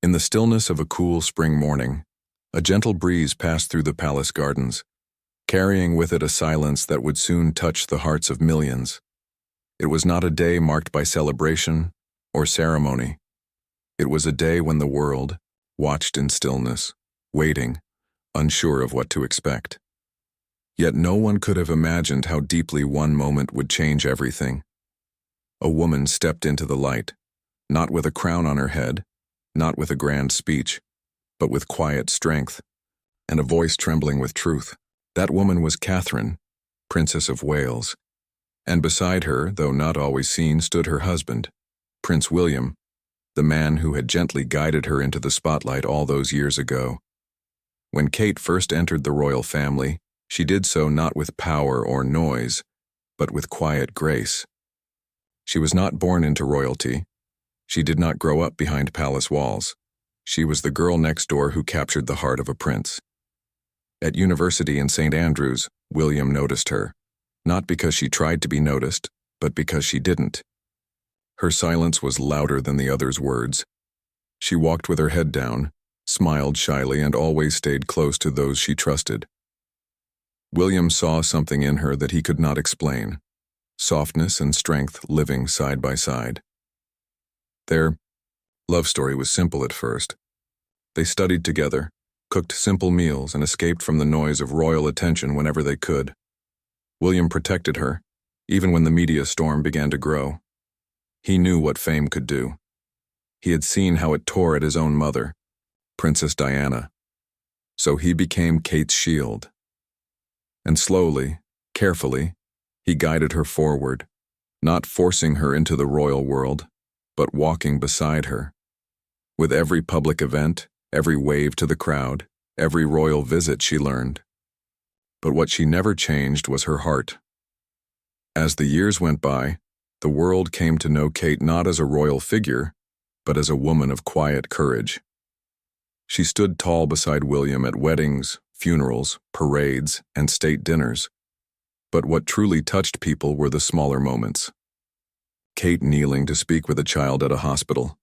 In the stillness of a cool spring morning, a gentle breeze passed through the palace gardens, carrying with it a silence that would soon touch the hearts of millions. It was not a day marked by celebration or ceremony. It was a day when the world watched in stillness, waiting, unsure of what to expect. Yet no one could have imagined how deeply one moment would change everything. A woman stepped into the light, not with a crown on her head, not with a grand speech, but with quiet strength, and a voice trembling with truth. That woman was Catherine, Princess of Wales, and beside her, though not always seen, stood her husband, Prince William, the man who had gently guided her into the spotlight all those years ago. When Kate first entered the royal family, she did so not with power or noise, but with quiet grace. She was not born into royalty. She did not grow up behind palace walls. She was the girl next door who captured the heart of a prince. At university in St. Andrews, William noticed her, not because she tried to be noticed, but because she didn't. Her silence was louder than the others' words. She walked with her head down, smiled shyly, and always stayed close to those she trusted. William saw something in her that he could not explain, softness and strength living side by side. Their love story was simple at first. They studied together, cooked simple meals, and escaped from the noise of royal attention whenever they could. William protected her, even when the media storm began to grow. He knew what fame could do. He had seen how it tore at his own mother, Princess Diana. So he became Kate's shield. And slowly, carefully, he guided her forward, not forcing her into the royal world, but walking beside her. With every public event, every wave to the crowd, every royal visit, she learned. But what she never changed was her heart. As the years went by, the world came to know Kate not as a royal figure, but as a woman of quiet courage. She stood tall beside William at weddings, funerals, parades, and state dinners. But what truly touched people were the smaller moments. Kate kneeling to speak with a child at a hospital.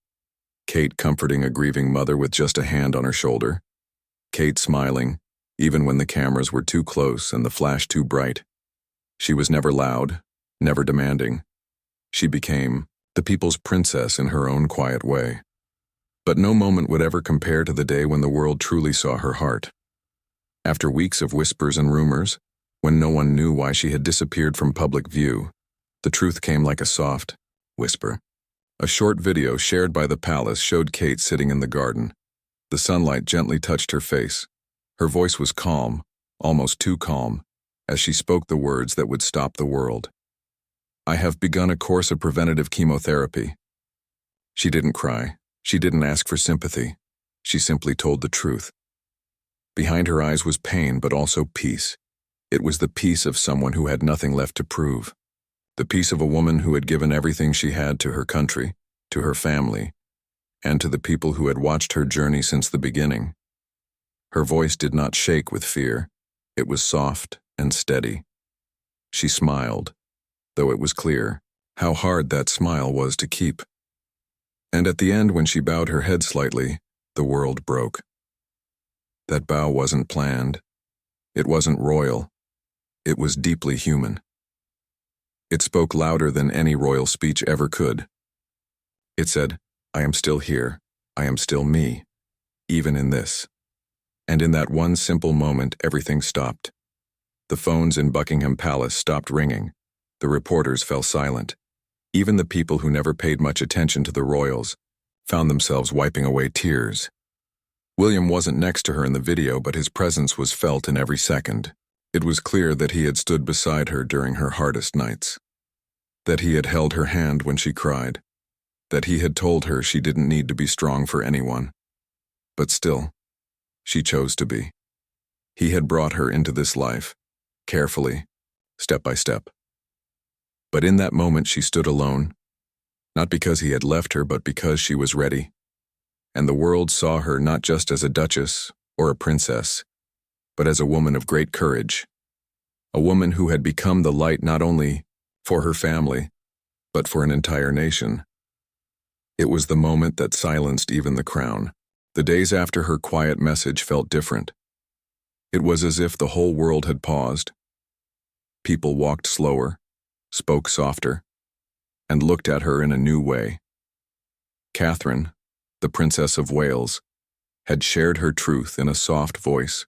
Kate comforting a grieving mother with just a hand on her shoulder. Kate smiling, even when the cameras were too close and the flash too bright. She was never loud, never demanding. She became the people's princess in her own quiet way. But no moment would ever compare to the day when the world truly saw her heart. After weeks of whispers and rumors, when no one knew why she had disappeared from public view, the truth came like a soft whisper. A short video shared by the palace showed Kate sitting in the garden. The sunlight gently touched her face. Her voice was calm, almost too calm, as she spoke the words that would stop the world. "I have begun a course of preventative chemotherapy." She didn't cry. She didn't ask for sympathy. She simply told the truth. Behind her eyes was pain, but also peace. It was the peace of someone who had nothing left to prove. The peace of a woman who had given everything she had to her country, to her family, and to the people who had watched her journey since the beginning. Her voice did not shake with fear. It was soft and steady. She smiled, though it was clear how hard that smile was to keep. And at the end, when she bowed her head slightly, the world broke. That bow wasn't planned. It wasn't royal. It was deeply human. It spoke louder than any royal speech ever could. It said, "I am still here. I am still me, even in this." And in that one simple moment, everything stopped. The phones in Buckingham Palace stopped ringing. The reporters fell silent. Even the people who never paid much attention to the royals found themselves wiping away tears. William wasn't next to her in the video, but his presence was felt in every second. It was clear that he had stood beside her during her hardest nights. That he had held her hand when she cried. That he had told her she didn't need to be strong for anyone. But still, she chose to be. He had brought her into this life, carefully, step by step. But in that moment she stood alone, not because he had left her, but because she was ready. And the world saw her not just as a duchess or a princess, but as a woman of great courage, a woman who had become the light not only for her family, but for an entire nation. It was the moment that silenced even the crown. The days after her quiet message felt different. It was as if the whole world had paused. People walked slower, spoke softer, and looked at her in a new way. Catherine, the Princess of Wales, had shared her truth in a soft voice,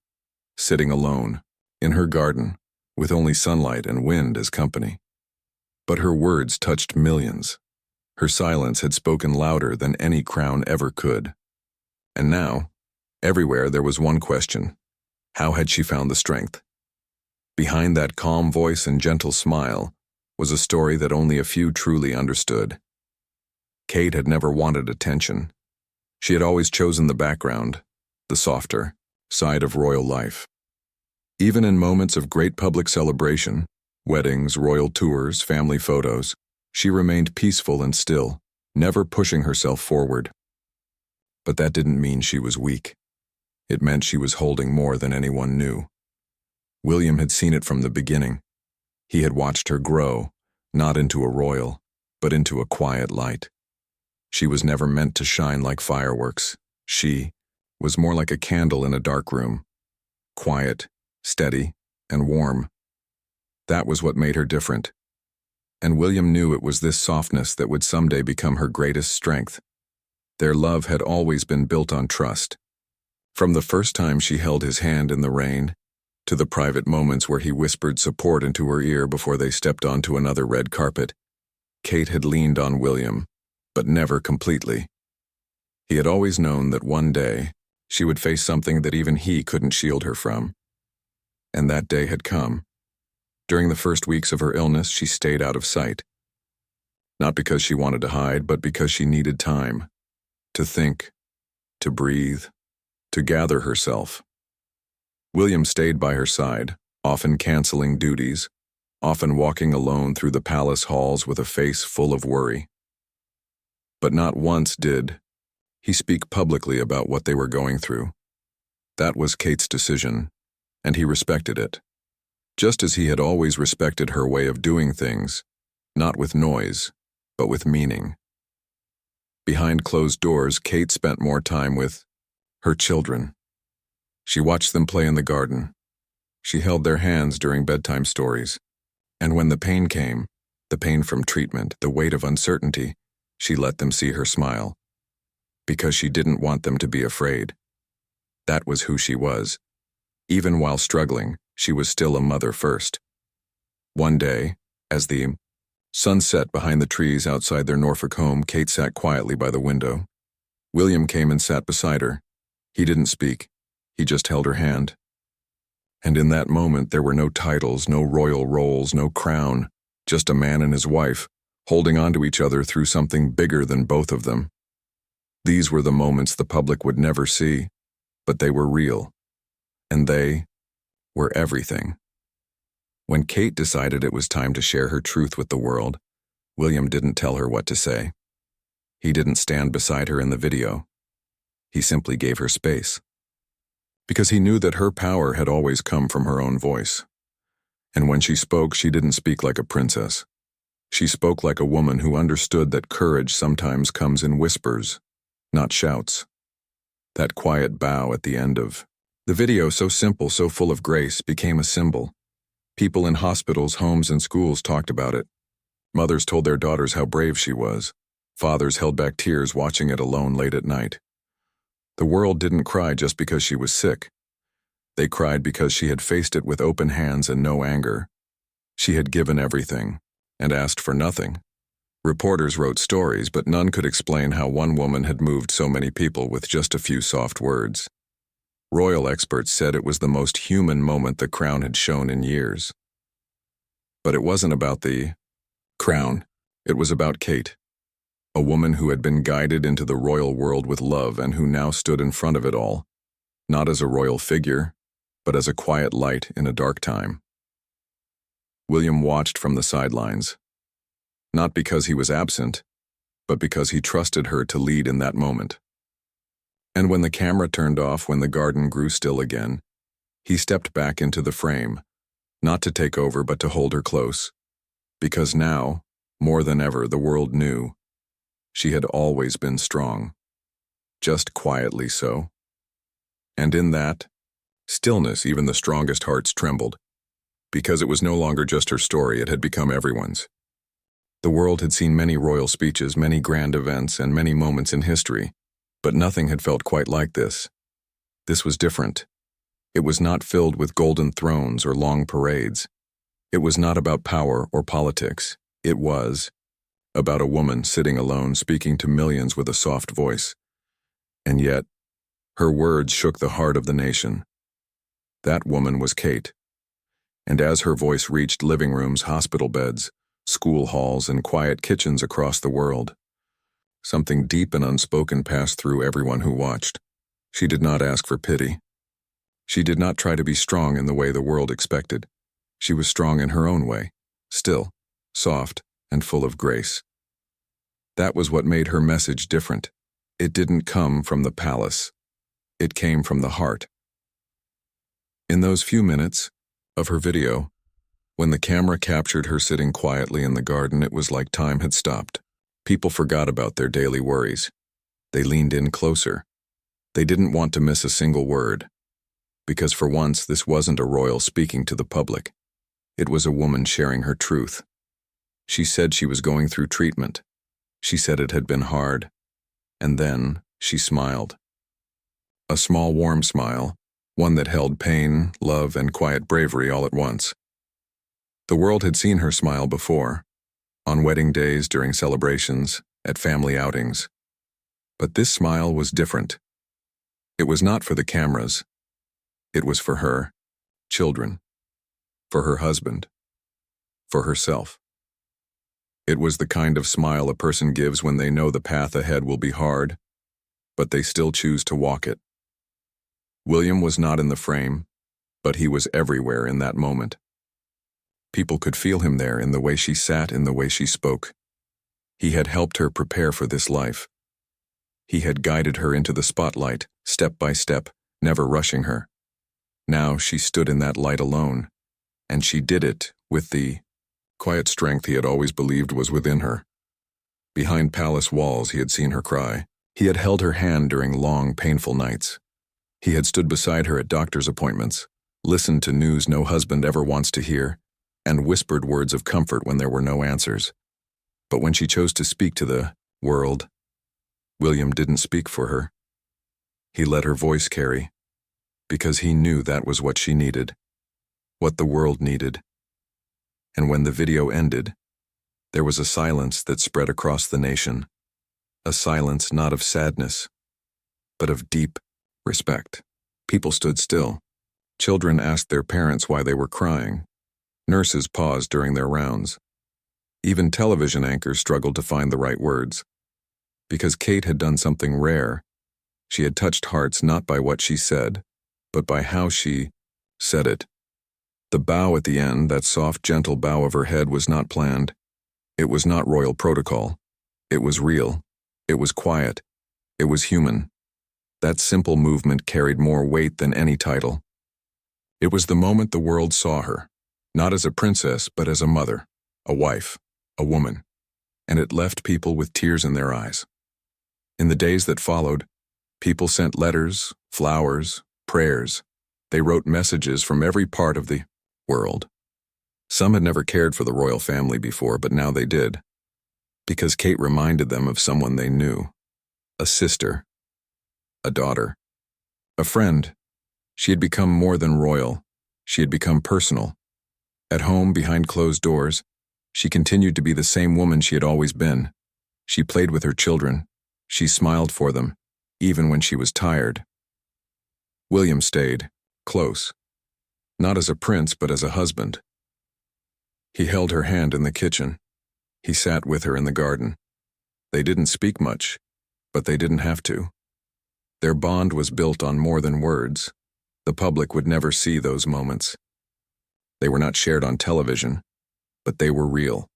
sitting alone, in her garden, with only sunlight and wind as company. But her words touched millions. Her silence had spoken louder than any crown ever could. And now, everywhere there was one question: how had she found the strength? Behind that calm voice and gentle smile was a story that only a few truly understood. Kate had never wanted attention. She had always chosen the background, the softer side of royal life. Even in moments of great public celebration, weddings, royal tours, family photos, she remained peaceful and still, never pushing herself forward. But that didn't mean she was weak. It meant she was holding more than anyone knew. William had seen it from the beginning. He had watched her grow, not into a royal, but into a quiet light. She was never meant to shine like fireworks. She was more like a candle in a dark room. Quiet, steady, and warm. That was what made her different. And William knew it was this softness that would someday become her greatest strength. Their love had always been built on trust. From the first time she held his hand in the rain, to the private moments where he whispered support into her ear before they stepped onto another red carpet, Kate had leaned on William, but never completely. He had always known that one day she would face something that even he couldn't shield her from. And that day had come. During the first weeks of her illness, she stayed out of sight. Not because she wanted to hide, but because she needed time. To think, to breathe, to gather herself. William stayed by her side, often canceling duties, often walking alone through the palace halls with a face full of worry. But not once did he speak publicly about what they were going through. That was Kate's decision, and he respected it, just as he had always respected her way of doing things, not with noise, but with meaning. Behind closed doors, Kate spent more time with her children. She watched them play in the garden. She held their hands during bedtime stories. And when the pain came, the pain from treatment, the weight of uncertainty, she let them see her smile. Because she didn't want them to be afraid. That was who she was. Even while struggling, she was still a mother first. One day, as the sun set behind the trees outside their Norfolk home, Kate sat quietly by the window. William came and sat beside her. He didn't speak. He just held her hand. And in that moment, there were no titles, no royal roles, no crown, just a man and his wife, holding on to each other through something bigger than both of them. These were the moments the public would never see, but they were real. And they were everything. When Kate decided it was time to share her truth with the world, William didn't tell her what to say. He didn't stand beside her in the video. He simply gave her space. Because he knew that her power had always come from her own voice. And when she spoke, she didn't speak like a princess. She spoke like a woman who understood that courage sometimes comes in whispers, not shouts. That quiet bow at the end of the video, so simple, so full of grace, became a symbol. People in hospitals, homes, and schools talked about it. Mothers told their daughters how brave she was. Fathers held back tears watching it alone late at night. The world didn't cry just because she was sick. They cried because she had faced it with open hands and no anger. She had given everything and asked for nothing. Reporters wrote stories, but none could explain how one woman had moved so many people with just a few soft words. Royal experts said it was the most human moment the crown had shown in years. But it wasn't about the crown. It was about Kate. A woman who had been guided into the royal world with love and who now stood in front of it all, not as a royal figure, but as a quiet light in a dark time. William watched from the sidelines, not because he was absent, but because he trusted her to lead in that moment. And when the camera turned off, when the garden grew still again, he stepped back into the frame, not to take over but to hold her close, because now, more than ever, the world knew she had always been strong. just quietly so. And in that stillness, even the strongest hearts trembled, because it was no longer just her story, it had become everyone's. The world had seen many royal speeches, many grand events, and many moments in history, but nothing had felt quite like this. This was different. It was not filled with golden thrones or long parades. It was not about power or politics. It was about a woman sitting alone, speaking to millions with a soft voice. And yet, her words shook the heart of the nation. That woman was Kate. And as her voice reached living rooms, hospital beds, school halls, and quiet kitchens across the world, something deep and unspoken passed through everyone who watched. She did not ask for pity. She did not try to be strong in the way the world expected. She was strong in her own way, still, soft, and full of grace. That was what made her message different. It didn't come from the palace. It came from the heart. In those few minutes of her video, when the camera captured her sitting quietly in the garden, it was like time had stopped. People forgot about their daily worries. They leaned in closer. They didn't want to miss a single word, because for once this wasn't a royal speaking to the public. It was a woman sharing her truth. She said she was going through treatment. She said it had been hard. And then she smiled. A small, warm smile, one that held pain, love, and quiet bravery all at once. The world had seen her smile before, on wedding days, during celebrations, at family outings. But this smile was different. It was not for the cameras. It was for her, children, for her husband, for herself. It was the kind of smile a person gives when they know the path ahead will be hard, but they still choose to walk it. William was not in the frame, but he was everywhere in that moment. People could feel him there, in the way she sat, in the way she spoke. He had helped her prepare for this life. He had guided her into the spotlight, step by step, never rushing her. Now she stood in that light alone, and she did it with the quiet strength he had always believed was within her. Behind palace walls, he had seen her cry. He had held her hand during long, painful nights. He had stood beside her at doctor's appointments, listened to news no husband ever wants to hear, and whispered words of comfort when there were no answers. But when she chose to speak to the world, William didn't speak for her. He let her voice carry, because he knew that was what she needed, what the world needed. And when the video ended, there was a silence that spread across the nation, a silence not of sadness, but of deep respect. People stood still. Children asked their parents why they were crying. Nurses paused during their rounds. Even television anchors struggled to find the right words. Because Kate had done something rare. She had touched hearts not by what she said, but by how she said it. The bow at the end, that soft, gentle bow of her head, was not planned. It was not royal protocol. It was real. It was quiet. It was human. That simple movement carried more weight than any title. It was the moment the world saw her, not as a princess, but as a mother, a wife, a woman, and it left people with tears in their eyes. In the days that followed, people sent letters, flowers, prayers. They wrote messages from every part of the world. Some had never cared for the royal family before, but now they did, because Kate reminded them of someone they knew, a sister, a daughter, a friend. She had become more than royal. She had become personal. At home, behind closed doors, she continued to be the same woman she had always been. She played with her children. She smiled for them, even when she was tired. William stayed, close, not as a prince, but as a husband. He held her hand in the kitchen. He sat with her in the garden. They didn't speak much, but they didn't have to. Their bond was built on more than words. The public would never see those moments. They were not shared on television, but they were real.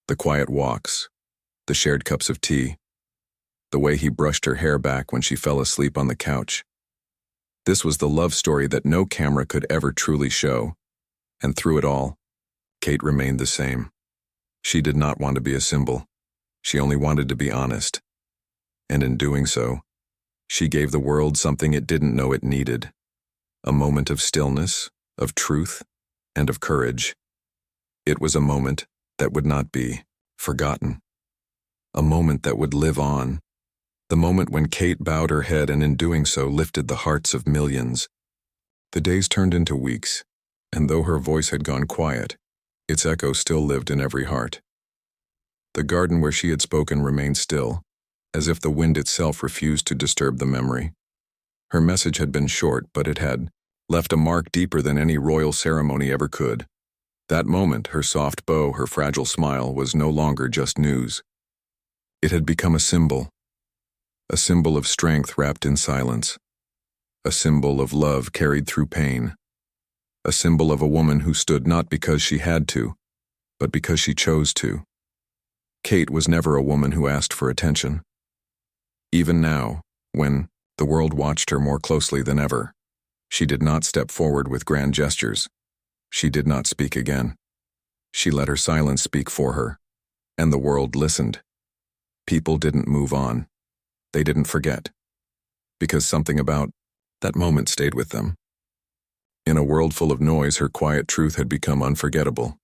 The quiet walks, the shared cups of tea, the way he brushed her hair back when she fell asleep on the couch. This was the love story that no camera could ever truly show, and through it all, Kate remained the same. She did not want to be a symbol. She only wanted to be honest. And in doing so, She gave the world something it didn't know it needed. A moment of stillness, of truth, and of courage. It was a moment that would not be forgotten. A moment that would live on. The moment when Kate bowed her head and in doing so lifted the hearts of millions. The days turned into weeks, and though her voice had gone quiet, its echo still lived in every heart. The garden where she had spoken remained still, as if the wind itself refused to disturb the memory. Her message had been short, but it had left a mark deeper than any royal ceremony ever could. That moment, her soft bow, her fragile smile, was no longer just news. It had become a symbol of strength wrapped in silence, a symbol of love carried through pain, a symbol of a woman who stood not because she had to, but because she chose to. Kate was never a woman who asked for attention. Even now, when the world watched her more closely than ever, she did not step forward with grand gestures. She did not speak again. She let her silence speak for her, and the world listened. People didn't move on. They didn't forget, because something about that moment stayed with them. In a world full of noise, her quiet truth had become unforgettable.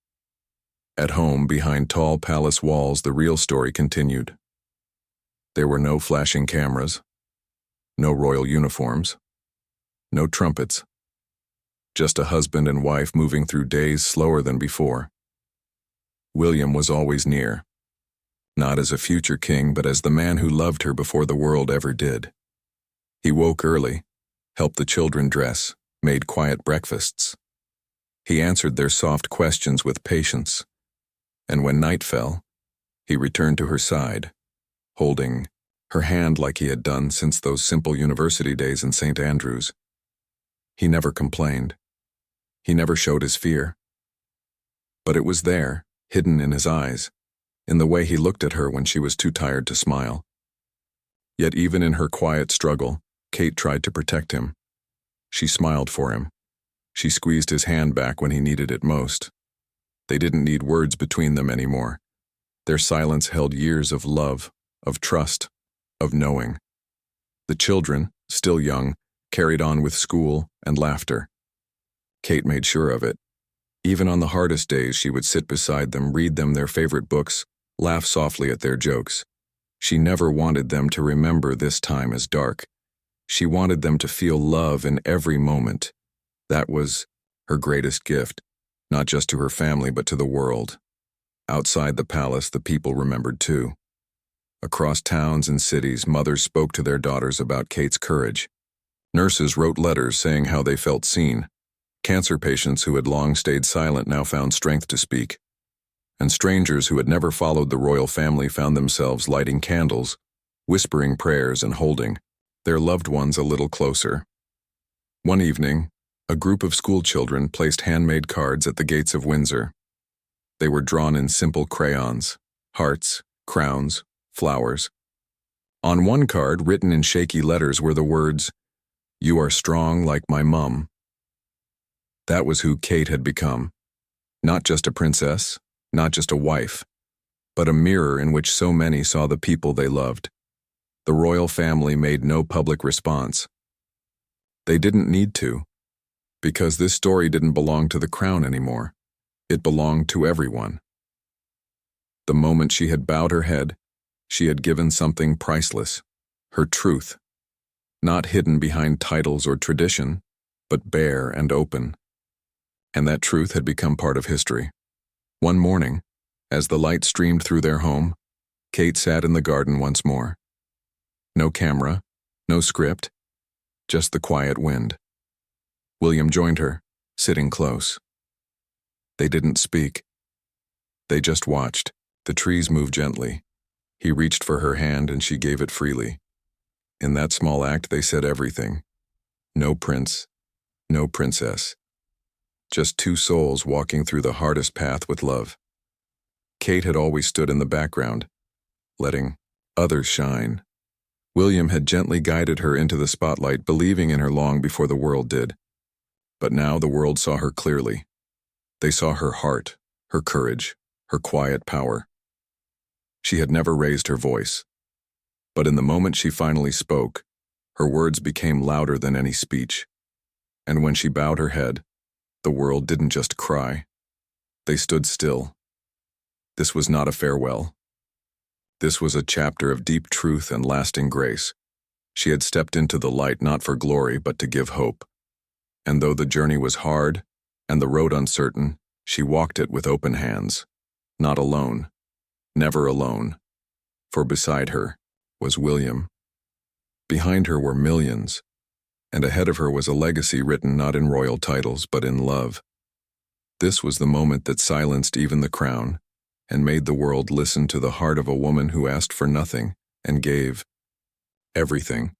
At home, behind tall palace walls, the real story continued. There were no flashing cameras, no royal uniforms, no trumpets, just a husband and wife moving through days slower than before. William was always near, not as a future king, but as the man who loved her before the world ever did. He woke early, helped the children dress, made quiet breakfasts. He answered their soft questions with patience, and when night fell, he returned to her side, holding her hand like he had done since those simple university days in St. Andrews. He never complained. He never showed his fear. But it was there, hidden in his eyes, in the way he looked at her when she was too tired to smile. Yet even in her quiet struggle, Kate tried to protect him. She smiled for him. She squeezed his hand back when he needed it most. They didn't need words between them anymore. Their silence held years of love, of trust, of knowing. The children, still young, carried on with school and laughter. Kate made sure of it. Even on the hardest days, she would sit beside them, read them their favorite books, laugh softly at their jokes. She never wanted them to remember this time as dark. She wanted them to feel love in every moment. That was her greatest gift, not just to her family, but to the world. Outside the palace, the people remembered too. Across towns and cities, mothers spoke to their daughters about Kate's courage. Nurses wrote letters saying how they felt seen. Cancer patients who had long stayed silent now found strength to speak. And strangers who had never followed the royal family found themselves lighting candles, whispering prayers, and holding their loved ones a little closer. One evening, a group of school children placed handmade cards at the gates of Windsor. They were drawn in simple crayons, hearts, crowns, flowers. On one card, written in shaky letters, were the words, "You are strong like my mum." That was who Kate had become. Not just a princess, not just a wife, but a mirror in which so many saw the people they loved. The royal family made no public response. They didn't need to, because this story didn't belong to the crown anymore. It belonged to everyone. The moment she had bowed her head, she had given something priceless, her truth, not hidden behind titles or tradition, but bare and open. And that truth had become part of history. One morning, as the light streamed through their home, Kate sat in the garden once more. No camera, no script, just the quiet wind. William joined her, sitting close. They didn't speak. They just watched. The trees moved gently. He reached for her hand and she gave it freely. In that small act, they said everything. No prince, no princess. Just two souls walking through the hardest path with love. Kate had always stood in the background, letting others shine. William had gently guided her into the spotlight, believing in her long before the world did. But now the world saw her clearly. They saw her heart, her courage, her quiet power. She had never raised her voice. But in the moment she finally spoke, Her words became louder than any speech, and when she bowed her head, the world didn't just cry. They stood still. This was not a farewell. This was a chapter of deep truth and lasting grace. She had stepped into the light not for glory, but to give hope. And though the journey was hard and the road uncertain, she walked it with open hands. Not alone. Never alone. For beside her was William. Behind her were millions, and ahead of her was a legacy written not in royal titles, but in love. This was the moment that silenced even the crown, and made the world listen to the heart of a woman who asked for nothing and gave everything.